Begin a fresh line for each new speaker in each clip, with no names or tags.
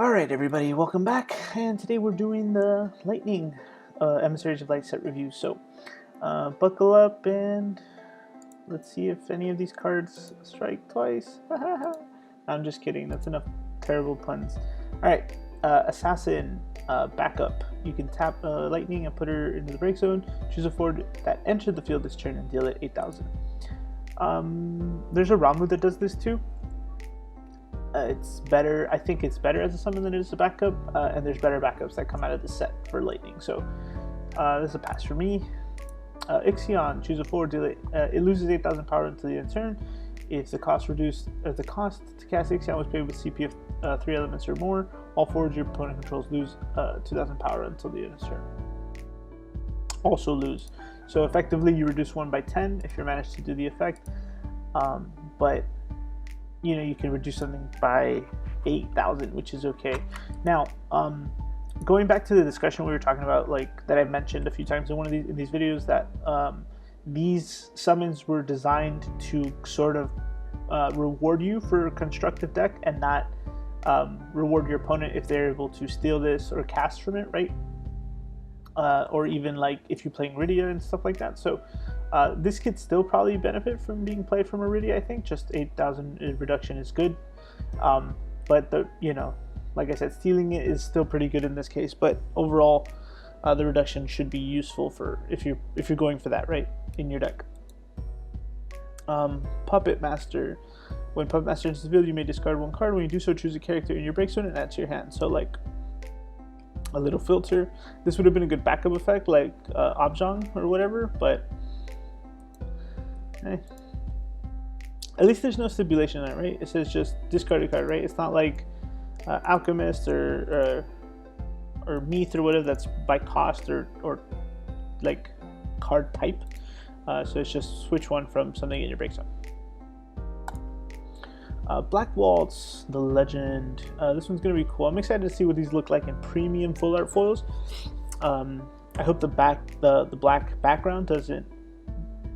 Alright everybody, welcome back, and today we're doing the Lightning Emissaries of Light set review. So, buckle up and let's see if any of these cards strike twice. I'm just kidding, that's enough terrible puns. Alright, Assassin, backup. You can tap Lightning and put her into the break zone, choose a forward that entered the field this turn and deal it 8,000. There's a Ramu that does this too. It's better. I think it's better as a summon than it is a backup, and there's better backups that come out of the set for Lightning. So this is a pass for me. Ixion, choose a forward, deal it. It loses 8,000 power until the end of turn. If the cost the cost to cast Ixion was paid with CP of 3 elements or more, all forwards your opponent controls lose 2,000 power until the end of turn. Also lose. So effectively, you reduce 1 by 10 if you're managed to do the effect, but you know, you can reduce something by 8,000, which is okay. Now, going back to the discussion we were talking about, like that I've mentioned a few times in one of these videos, that these summons were designed to sort of reward you for a constructive deck and not reward your opponent if they're able to steal this or cast from it, right? Or even like if you're playing Rydia and stuff like that. So this could still probably benefit from being played from Rydia. I think just 8,000 reduction is good, but like I said, stealing it is still pretty good in this case. But overall, the reduction should be useful for if you're going for that, right, in your deck. Puppet Master. When Puppet Master enters the field, you may discard 1 card. When you do so, choose a character in your break zone and add to your hand. So like a little filter. This would have been a good backup effect, like Abzhang or whatever, but at least there's no stipulation on it, right? It says just discard a card, right? It's not like Alchemist or Meath or whatever that's by cost or like card type. So it's just switch one from something in your break zone. Black Waltz, the Legend. This one's gonna be cool. I'm excited to see what these look like in premium full art foils. I hope the black background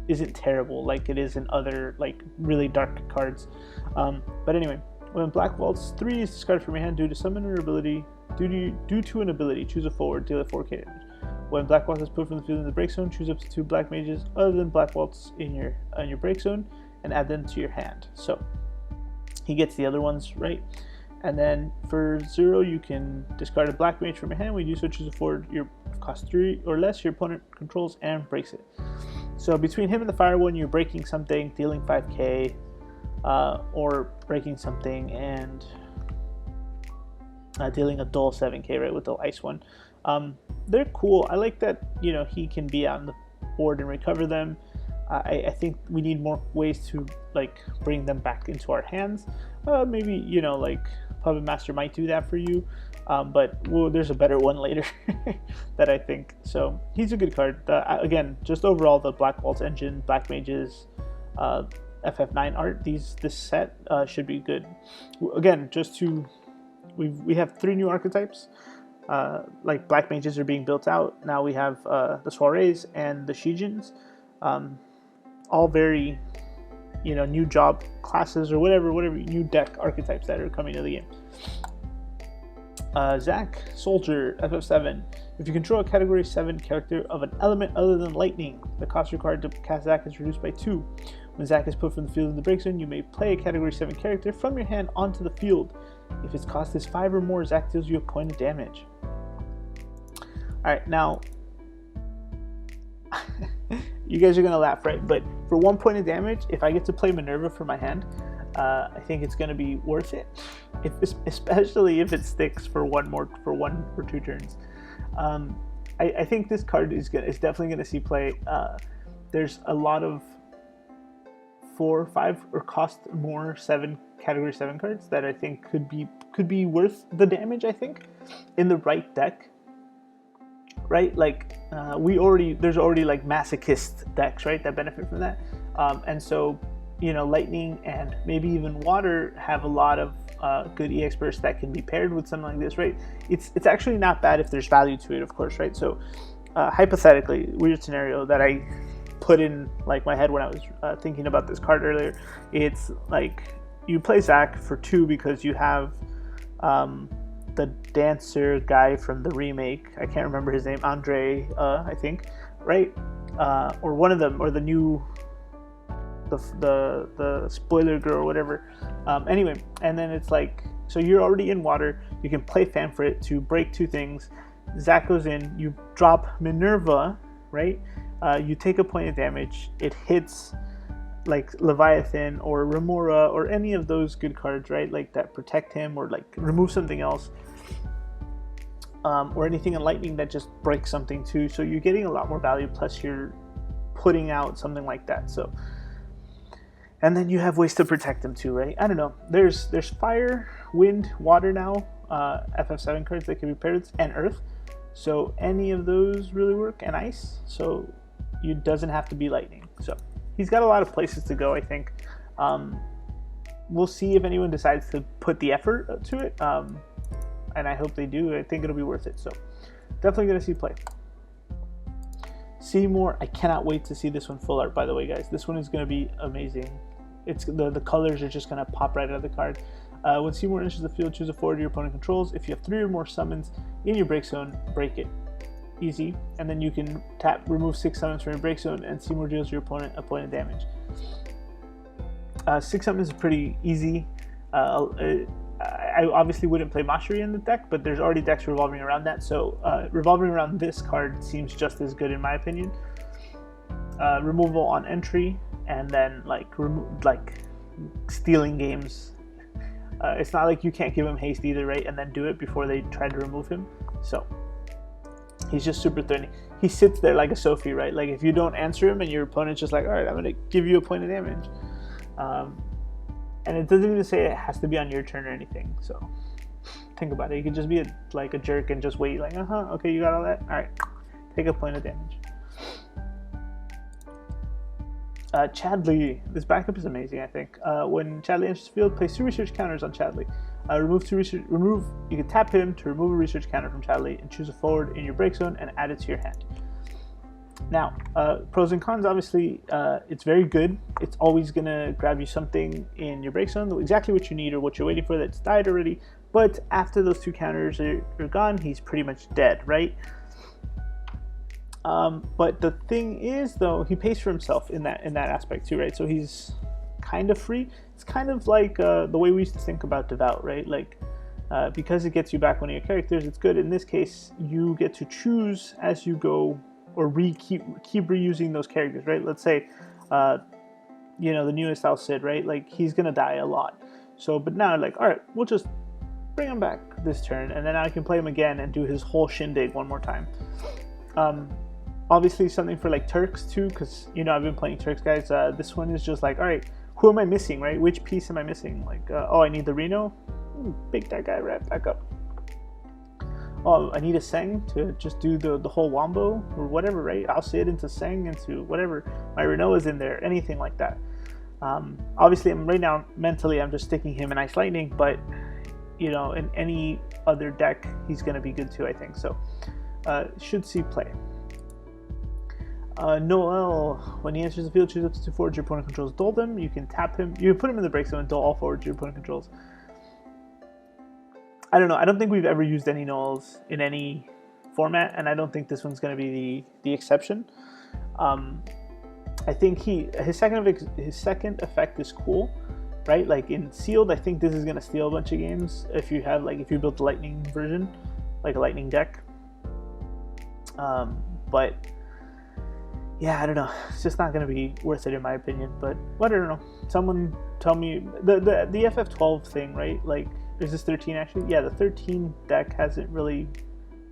isn't terrible like it is in other like really dark cards. But anyway, when Black Waltz 3 is discarded from your hand due to summon or ability, due to an ability, choose a forward, deal it 4k damage. When Black Waltz is put from the field in the break zone, choose up to 2 black mages other than Black Waltz in your break zone and add them to your hand. So he gets the other ones, right? And then for 0, you can discard a black mage from your hand. When you do so, choose a forward your cost 3 or less your opponent controls and breaks it. So between him and the fire one, you're breaking something, dealing 5k, or breaking something and dealing a dull 7k, right, with the ice one. They're cool. I like that, you know, he can be on the board and recover them. I think we need more ways to like bring them back into our hands. Maybe, you know, like Puppet Master might do that for you, but there's a better one later that I think. So he's a good card. Again, just overall the Black Waltz engine, Black Mages, FF9 art. This set should be good. Again, we have 3 new archetypes. Like Black Mages are being built out. Now we have the Soirees and the Shijins. All very, you know, new job classes or whatever new deck archetypes that are coming to the game. Zac, Soldier, FF7. If you control a category 7 character of an element other than lightning, the cost required to cast Zac is reduced by 2. When Zac is put from the field in the break zone, you may play a category 7 character from your hand onto the field. If its cost is 5 or more, Zac deals you a point of damage. Alright, now you guys are gonna laugh, right? But for 1 point of damage, if I get to play Minerva for my hand, I think it's gonna be worth it. Especially if it sticks for one or 2 turns. I think this card is definitely gonna see play. There's a lot of 4, 5, or cost more 7 category 7 cards that I think could be worth the damage. I think in the right deck. Right, like there's already like masochist decks, right, that benefit from that, and so, you know, lightning and maybe even water have a lot of good EX bursts that can be paired with something like this, right? It's actually not bad if there's value to it, of course, right? So hypothetically, weird scenario that I put in like my head when I was thinking about this card earlier, it's like you play Zac for 2 because you have the dancer guy from the remake. I can't remember his name. Andre, I think, right? Or one of them, or the new, the spoiler girl, or whatever. Anyway, and then it's like, so you're already in water. You can play fan for it to break 2 things. Zach goes in. You drop Minerva, right? You take a point of damage. It hits like Leviathan or Remora or any of those good cards, right? Like that protect him or like remove something else. Or anything in lightning that just breaks something too. So you're getting a lot more value, plus you're putting out something like that. So, and then you have ways to protect them too, right? I don't know. There's fire, wind, water now. FF7 cards that can be paired, and earth. So any of those really work, and ice. So it doesn't have to be lightning. So he's got a lot of places to go, I think. We'll see if anyone decides to put the effort to it. And I hope they do. I think it'll be worth it. So definitely going to see play. Seymour, I cannot wait to see this one full art, by the way, guys. This one is going to be amazing. It's the colors are just going to pop right out of the card. When Seymour enters the field, choose a forward your opponent controls. If you have 3 or more summons in your break zone, break it. Easy. And then you can remove 6 summons from your break zone, and Seymour deals your opponent a point of damage. 6 summons is pretty easy. I obviously wouldn't play Mashiri in the deck, but there's already decks revolving around that, so revolving around this card seems just as good in my opinion. Removal on entry, and then like stealing games. It's not like you can't give him haste either, right? And then do it before they try to remove him. So he's just super threatening. He sits there like a Sophie, right? Like if you don't answer him and your opponent's just like, all right, I'm gonna give you a point of damage. And it doesn't even say it has to be on your turn or anything. So think about it. You can just be like a jerk and just wait. Like, okay, you got all that. All right, take a point of damage. Chadley. This backup is amazing. I think when Chadley enters the field, place 2 research counters on Chadley. You can tap him to remove a research counter from Chadley and choose a forward in your break zone and add it to your hand. Now, pros and cons, obviously, it's very good. It's always going to grab you something in your break zone, exactly what you need or what you're waiting for that's died already. But after those 2 counters are gone, he's pretty much dead, right? But the thing is, though, he pays for himself in that aspect too, right? So he's kind of free. It's kind of like the way we used to think about Devout, right? Like, because it gets you back one of your characters, it's good. In this case, you get to choose as you go, or keep reusing those characters, right? Let's say, you know, the newest Al Cid, right? Like, he's gonna die a lot. So, but now, like, all right, we'll just bring him back this turn, and then I can play him again and do his whole shindig one more time. Obviously, something for like Turks too, because you know I've been playing Turks, guys. This one is just like, all right, who am I missing, right? Which piece am I missing? Like, oh, I need the Reno. Pick that guy right back up. Oh, I need a Seng to just do the whole wombo or whatever, right? I'll sit into Seng, into whatever. My Renault is in there, anything like that. Obviously, right now, mentally, I'm just sticking him in Ice Lightning, but, you know, in any other deck, he's going to be good too, I think. So, should see play. Noelle, when he enters the field, choose up to 2 forwards your opponent controls, dull them. You can tap him. You can put him in the break zone and dull all forwards your opponent controls. I don't know. I don't think we've ever used any Noelles in any format, and I don't think this one's going to be the exception. I think his second effect is cool, right? Like in sealed, I think this is going to steal a bunch of games if you built the lightning version, like a lightning deck. But yeah, I don't know. It's just not going to be worth it in my opinion. But what, I don't know. Someone tell me the FF12 thing, right? Like, is this 13 actually? Yeah, the 13 deck hasn't really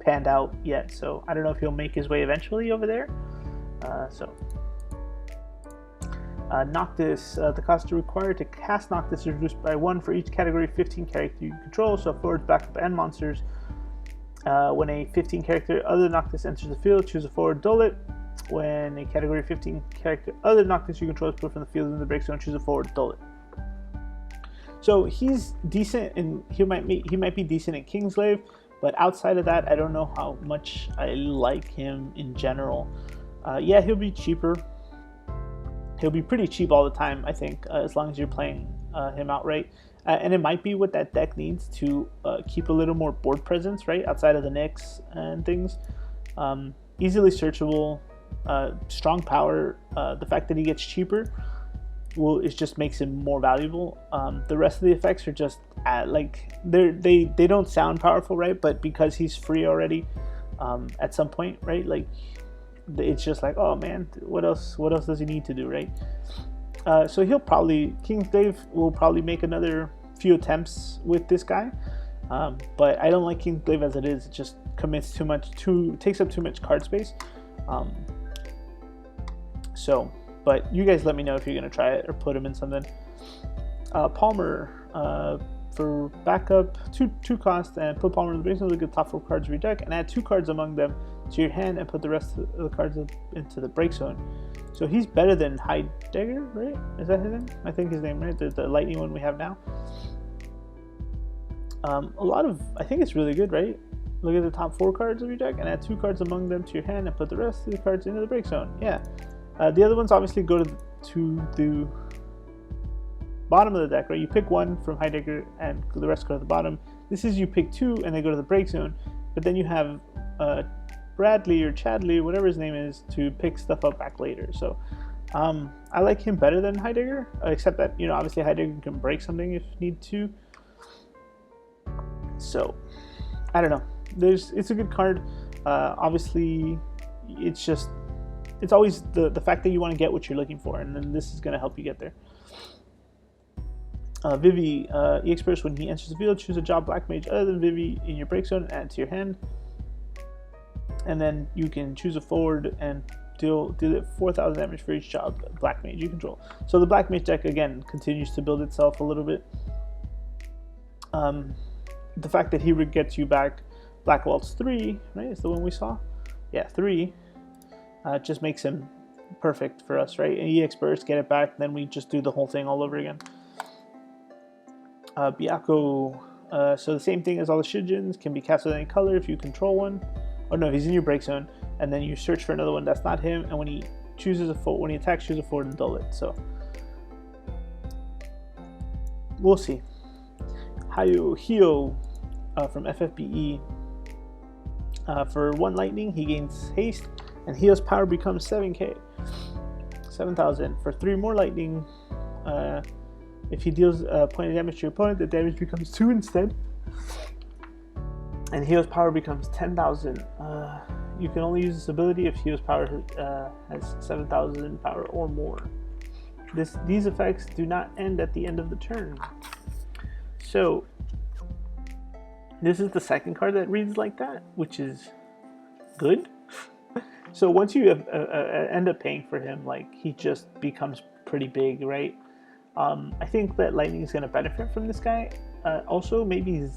panned out yet, so I don't know if he'll make his way eventually over there. Noctis, the cost required to cast Noctis is reduced by 1 for each category 15 character you control, so forwards, backup, and monsters. When a 15 character other Noctis enters the field, choose a forward, dull it. When a category 15 character other Noctis you control is put from the field in the break zone, choose a forward, dull it. So he's decent, and he might be decent in Kingslave, but outside of that, I don't know how much I like him in general. Yeah, he'll be cheaper. He'll be pretty cheap all the time, I think, as long as you're playing him outright. and it might be what that deck needs to keep a little more board presence, right, outside of the Nyx and things. Easily searchable, strong power. The fact that he gets cheaper it just makes him more valuable. The rest of the effects are just like they don't sound powerful, right? But because he's free already, at some point, right? Like it's just like, oh man, what else does he need to do, right? So Kingsglaive will probably make another few attempts with this guy, but I don't like Kingsglaive as it is. It just commits takes up too much card space. But you guys let me know if you're gonna try it or put him in something. Palmer, for backup, two cost, and put Palmer in the basement. Look at the top 4 cards of your deck and add 2 cards among them to your hand and put the rest of the cards into the break zone. So he's better than Heidegger, right? Is that his name? I think his name, right? The lightning one we have now. I think it's really good, right? Look at the top 4 cards of your deck and add 2 cards among them to your hand and put the rest of the cards into the break zone. Yeah. The other ones obviously go to the bottom of the deck, right? You pick 1 from Heidegger and the rest go to the bottom. This is you pick 2 and they go to the break zone, but then you have Bradley or Chadley, whatever his name is, to pick stuff up back later. So I like him better than Heidegger, except that, you know, obviously Heidegger can break something if need to. So I don't know. It's a good card. Obviously, it's always the fact that you want to get what you're looking for, and then this is going to help you get there. Vivi, EX when he enters the field, choose a job black mage other than Vivi in your break zone and add to your hand. And then you can choose a forward and deal 4,000 damage for each job black mage you control. So the black mage deck again continues to build itself a little bit. The fact that he gets you back Black Waltz 3, right? Is the one we saw? Yeah, 3. Just makes him perfect for us, right? And EX burst, get it back, then we just do the whole thing all over again. Byakko, so the same thing as all the Shijins, can be cast with any color if you control one. Oh no, he's in your break zone, and then you search for another one that's not him, and when he attacks, choose a forward and dull it. So we'll see. Hio from FFBE. For 1 lightning, he gains haste, and Hio's power becomes 7k. 7,000. For 3 more lightning, if he deals a point of damage to your opponent, the damage becomes 2 instead. And Hio's power becomes 10,000. You can only use this ability if Hio's power has 7,000 power or more. These effects do not end at the end of the turn. So this is the second card that reads like that, which is good. So once you end up paying for him, like, he just becomes pretty big, right? I think that Lightning is going to benefit from this guy. Also, maybe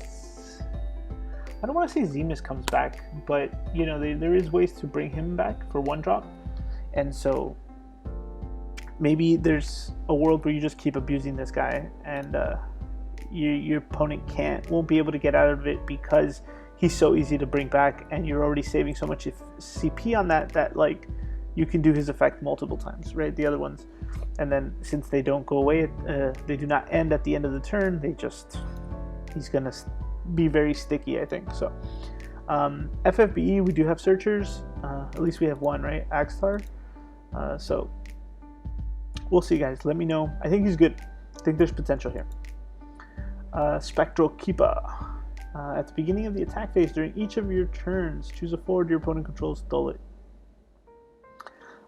I don't want to say Zemus comes back, but you know, there is ways to bring him back for 1-drop, and so maybe there's a world where you just keep abusing this guy, and your opponent won't be able to get out of it because he's so easy to bring back, and you're already saving so much CP on that like you can do his effect multiple times, right? The other ones, and then since they don't go away, they do not end at the end of the turn. He's gonna be very sticky, I think. So FFBE, we do have searchers. At least we have one, right? Axtar. So we'll see, guys. Let me know. I think he's good. I think there's potential here. Spectrokipa. At the beginning of the attack phase, during each of your turns, choose a forward your opponent controls, dull it.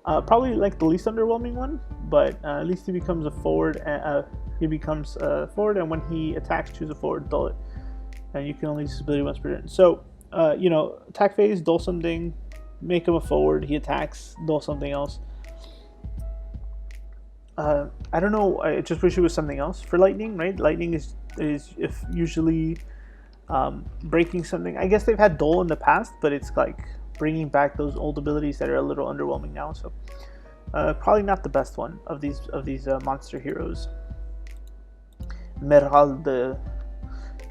Probably like the least underwhelming one, but at least he becomes a forward. Forward, and when he attacks, choose a forward, dull it. And you can only use this ability once per turn. So, you know, attack phase, dull something, make him a forward. He attacks, dull something else. I don't know. I just wish it was something else for lightning, right? Lightning is if usually breaking something. I guess they've had dull in the past, but it's like bringing back those old abilities that are a little underwhelming now. So probably not the best one of these monster heroes. Meralda.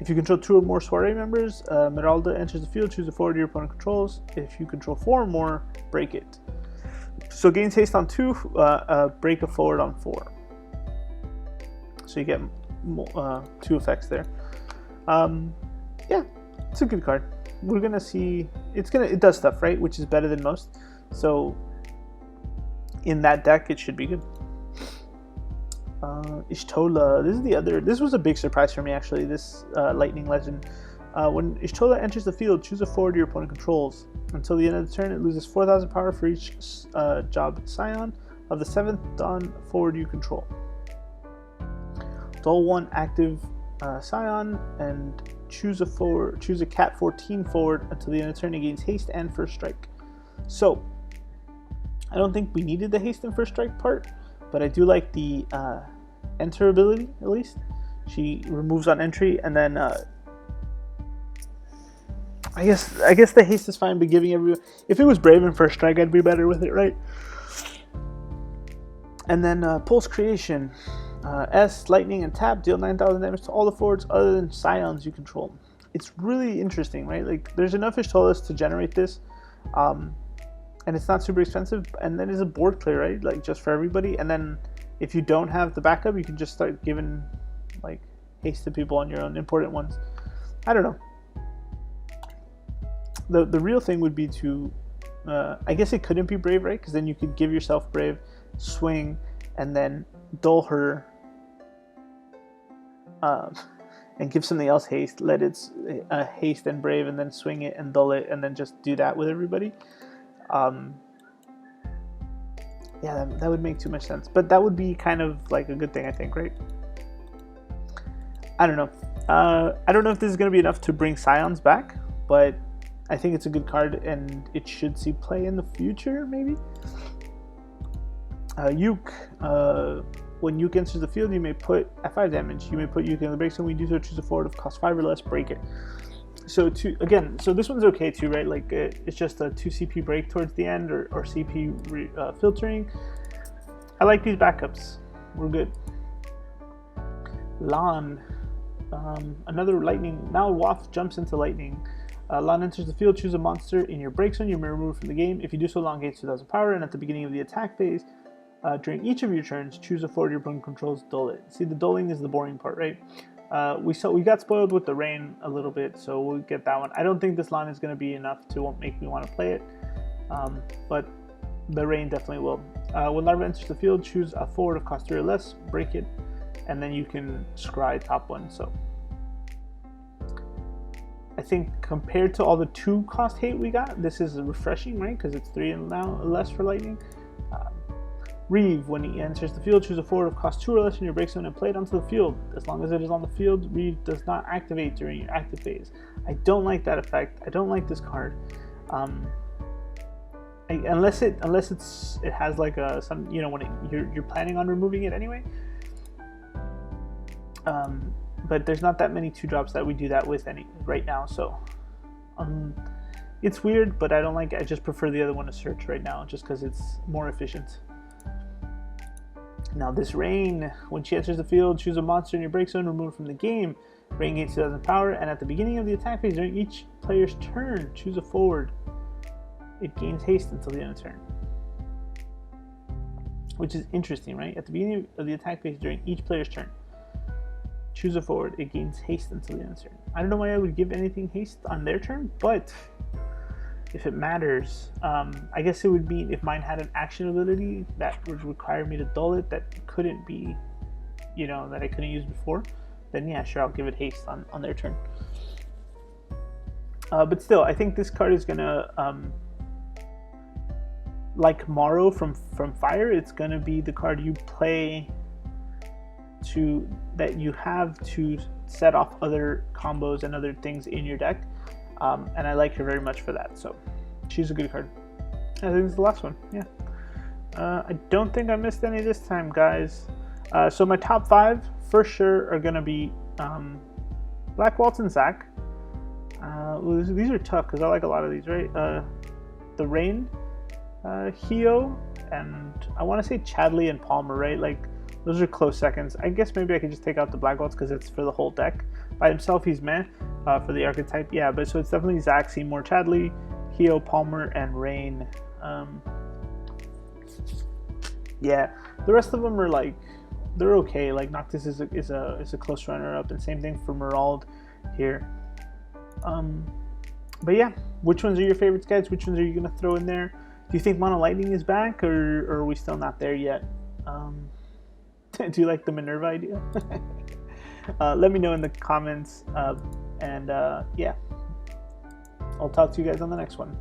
If you control 2 or more soiree members, Meralda enters the field, choose a forward your opponent controls. If you control 4 or more, break it. So gains haste on 2, break a forward on 4. So you get two effects there. Yeah, it's a good card. We're gonna see. It does stuff, right, which is better than most. So in that deck, it should be good. Ishtola. This was a big surprise for me, actually. This Lightning Legend. When Ishtola enters the field, choose a forward your opponent controls. Until the end of the turn, it loses 4,000 power for each job Scion of the 7th Dawn forward you control. Dull 1 active Scion and choose a Cat 14 forward until the end of the turn. It gains haste and first strike. So I don't think we needed the haste and first strike part, but I do like the enter ability, at least. She removes on entry, and then I guess the haste is fine, but giving everyone... If it was Brave and first strike, I'd be better with it, right? And then Pulse Creation. S, Lightning, and tap. Deal 9,000 damage to all the forwards other than Scions you control. It's really interesting, right? Like, there's enough Ishtolas to generate this. And it's not super expensive. And then it's a board clear, right? Like, just for everybody. And then if you don't have the backup, you can just start giving, like, haste to people on your own important ones. I don't know. The real thing would be to, I guess it couldn't be Brave, right? Because then you could give yourself Brave, swing, and then dull her, and give something else haste. Let it haste and Brave, and then swing it and dull it, and then just do that with everybody. Yeah, that would make too much sense. But that would be kind of like a good thing, I think, right? I don't know. I don't know if this is going to be enough to bring Scions back, but I think it's a good card, and it should see play in the future, maybe. Uke. When Uke enters the field, you may put F5 damage. You may put Uke in the break zone. When you do so, choose a forward of cost 5 or less, break it. So so this one's okay too, right? Like it's just a 2 CP break towards the end, or CP filtering. I like these backups. We're good. Lan. Another lightning. Now Waft jumps into lightning. Lan enters the field, choose a monster in your break zone, you may remove from the game. If you do so, Lan gains 2,000 power, and at the beginning of the attack phase, during each of your turns, choose a forward your opponent controls, dull it. See, the dulling is the boring part, right? We got spoiled with the rain a little bit, so we'll get that one. I don't think this Lan is going to be enough to make me want to play it, but the rain definitely will. When Larva enters the field, choose a forward of cost 3 or less, break it, and then you can scry top one. So I think compared to all the 2 cost hate we got, this is refreshing, right? Because it's 3 and now less for lightning. Reeve, when he enters the field, choose a forward of cost 2 or less in your break zone and play it onto the field. As long as it is on the field, Reeve does not activate during your active phase. I don't like that effect. I don't like this card. Unless it has like some, you know, when you're planning on removing it anyway. But there's not that many 2-drops that we do that with right now, so it's weird, but I don't like it. I just prefer the other one to search right now, just because it's more efficient. Now this Rain, when she enters the field, choose a monster in your break zone, remove it from the game. Rain gains 2,000 power, and at the beginning of the attack phase during each player's turn, choose a forward. It gains haste until the end of the turn. Which is interesting, right? At the beginning of the attack phase during each player's turn, choose a forward. It gains haste until the end of the turn. I don't know why I would give anything haste on their turn, but if it matters, I guess it would mean if mine had an action ability that would require me to dull it, that couldn't be, you know, that I couldn't use before, then yeah, sure, I'll give it haste on their turn. But still, I think this card is gonna, like Morrow from Fire, it's gonna be the card you play that you have to set off other combos and other things in your deck. And I like her very much for that, so she's a good card. I think it's the last one, yeah. I don't think I missed any this time, guys. So my top 5 for sure are gonna be Black Waltz and Zach. These are tough because I like a lot of these, right? The Rain, Hio, and I want to say Chadley and Palmer, right? Like, those are close seconds. I guess maybe I could just take out the Black Waltz because it's for the whole deck. By himself, he's meh. For the archetype, yeah, but so it's definitely Zach, Seymour, Chadley, Hio, Palmer, and Rain. Yeah, the rest of them are like they're okay. Like Noctis is a close runner-up, and same thing for meralda here. But yeah, which ones are your favorites, guys? Which ones are you gonna throw in there? Do you think Mono Lightning is back, or are we still not there yet? Do you like the Minerva idea? Let me know in the comments, and yeah, I'll talk to you guys on the next one.